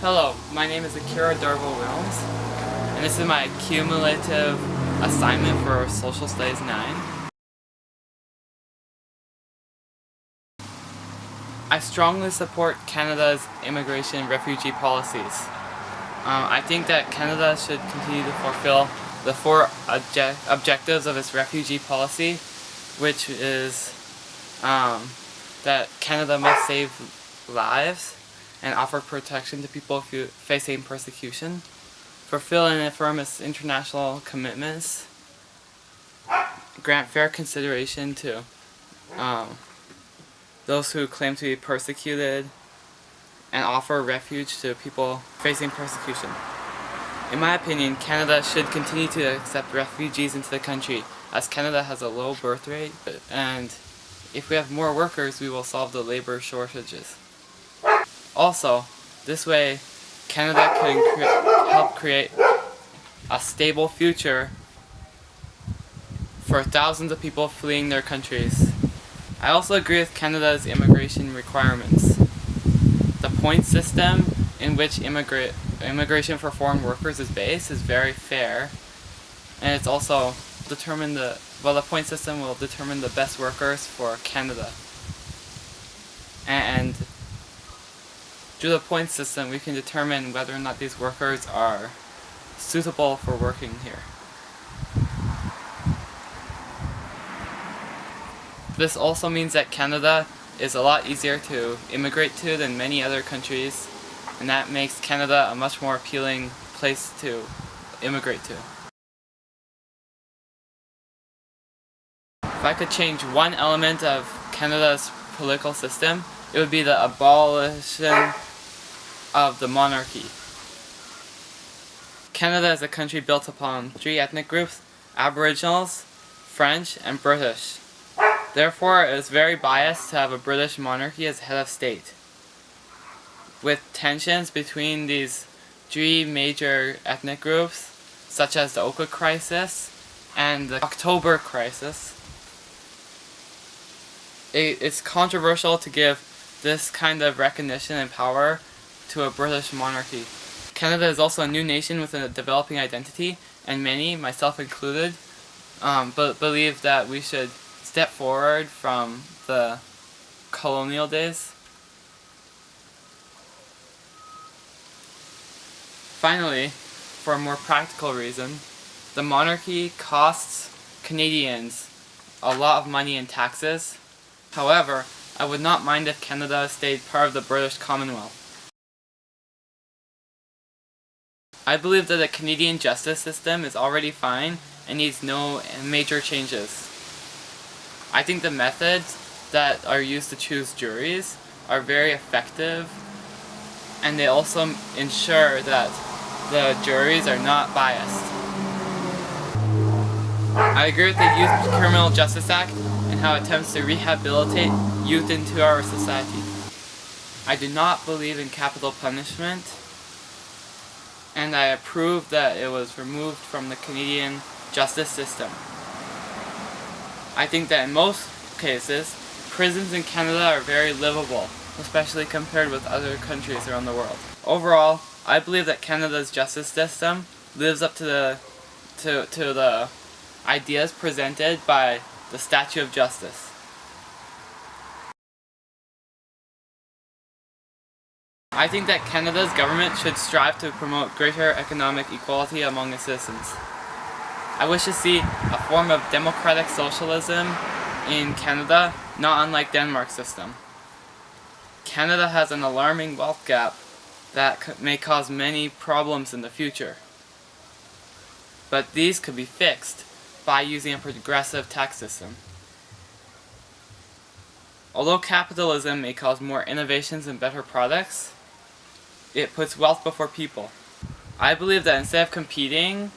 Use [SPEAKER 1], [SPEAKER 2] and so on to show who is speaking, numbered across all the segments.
[SPEAKER 1] Hello, my name is Akira Darville-Wilms, and this is my cumulative assignment for Social Studies 9. I strongly support Canada's immigration and refugee policies. I think that Canada should continue to fulfill the four objectives of its refugee policy, which is that Canada must save lives and offer protection to people facing persecution, fulfill and affirm its international commitments, grant fair consideration to those who claim to be persecuted, and offer refuge to people facing persecution. In my opinion, Canada should continue to accept refugees into the country, as Canada has a low birth rate, and if we have more workers, we will solve the labor shortages. Also, this way, Canada can help create a stable future for thousands of people fleeing their countries. I also agree with Canada's immigration requirements. The point system in which immigration for foreign workers is based is very fair, and it's also the point system will determine the best workers for Canada. And through the point system, we can determine whether or not these workers are suitable for working here. This also means that Canada is a lot easier to immigrate to than many other countries, and that makes Canada a much more appealing place to immigrate to. If I could change one element of Canada's political system, it would be the abolition of the monarchy. Canada is a country built upon three ethnic groups: Aboriginals, French, and British. Therefore, it is very biased to have a British monarchy as head of state. With tensions between these three major ethnic groups, such as the Oka Crisis and the October Crisis, it's controversial to give this kind of recognition and power to a British monarchy. Canada is also a new nation with a developing identity, and many, myself included, believe that we should step forward from the colonial days. Finally, for a more practical reason, the monarchy costs Canadians a lot of money in taxes. However, I would not mind if Canada stayed part of the British Commonwealth. I believe that the Canadian justice system is already fine and needs no major changes. I think the methods that are used to choose juries are very effective, and they also ensure that the juries are not biased. I agree with the Youth Criminal Justice Act and how it attempts to rehabilitate youth into our society. I do not believe in capital punishment, and I approve that it was removed from the Canadian justice system. I think that in most cases, prisons in Canada are very livable, especially compared with other countries around the world. Overall, I believe that Canada's justice system lives up to the ideas presented by the Statue of Justice. I think that Canada's government should strive to promote greater economic equality among its citizens. I wish to see a form of democratic socialism in Canada, not unlike Denmark's system. Canada has an alarming wealth gap that may cause many problems in the future. But these could be fixed by using a progressive tax system. Although capitalism may cause more innovations and better products, it puts wealth before people. I believe that instead of competing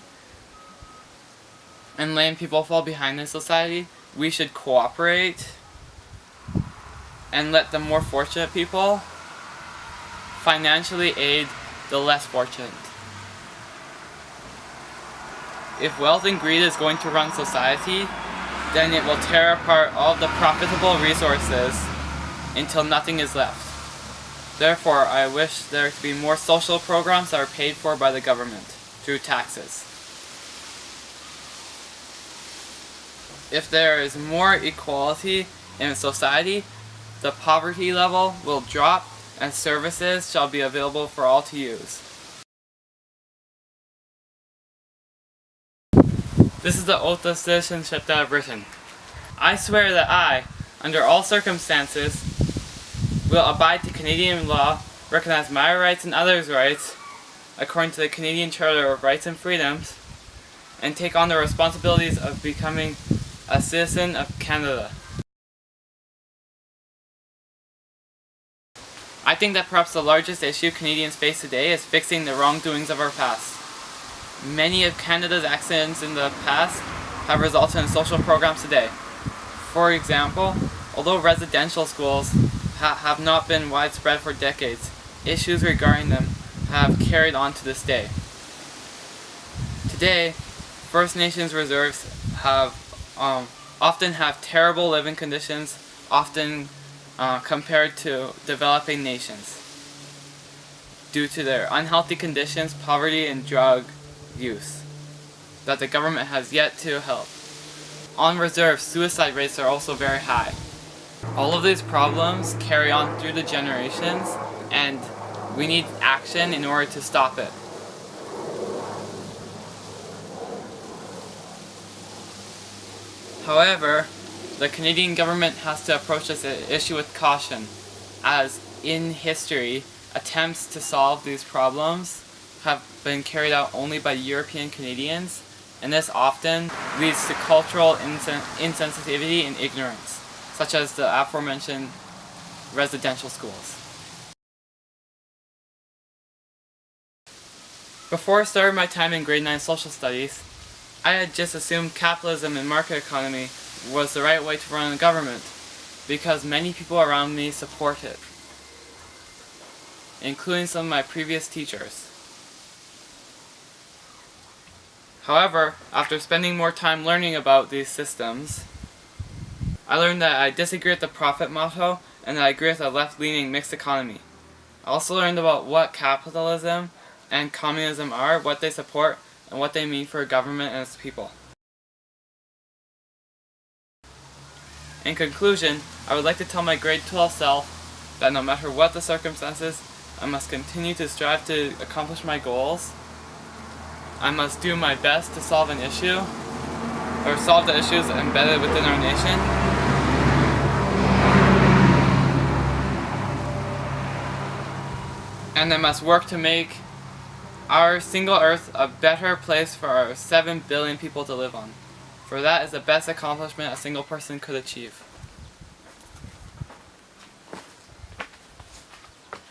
[SPEAKER 1] and letting people fall behind in society, we should cooperate and let the more fortunate people financially aid the less fortunate. If wealth and greed is going to run society, then it will tear apart all the profitable resources until nothing is left. Therefore, I wish there to be more social programs that are paid for by the government through taxes. If there is more equality in society, the poverty level will drop and services shall be available for all to use. This is the oath of citizenship that I've written. I swear that I, under all circumstances, will abide to Canadian law, recognize my rights and others' rights, according to the Canadian Charter of Rights and Freedoms, and take on the responsibilities of becoming a citizen of Canada. I think that perhaps the largest issue Canadians face today is fixing the wrongdoings of our past. Many of Canada's accidents in the past have resulted in social programs today. For example, although residential schools have not been widespread for decades, issues regarding them have carried on to this day. Today, First Nations reserves often have terrible living conditions, often compared to developing nations, due to their unhealthy conditions, poverty, and drug use that the government has yet to help. On reserves, suicide rates are also very high. All of these problems carry on through the generations, and we need action in order to stop it. However, the Canadian government has to approach this issue with caution, as in history, attempts to solve these problems have been carried out only by European Canadians, and this often leads to cultural insensitivity and ignorance, such as the aforementioned residential schools. Before I started my time in grade 9 social studies, I had just assumed capitalism and market economy was the right way to run a government, because many people around me support it, including some of my previous teachers. However, after spending more time learning about these systems, I learned that I disagree with the profit motto and that I agree with a left-leaning mixed economy. I also learned about what capitalism and communism are, what they support, and what they mean for a government and its people. In conclusion, I would like to tell my grade 12 self that no matter what the circumstances, I must continue to strive to accomplish my goals. I must do my best to solve an issue, or solve the issues embedded within our nation. And I must work to make our single Earth a better place for our 7 billion people to live on. For that is the best accomplishment a single person could achieve.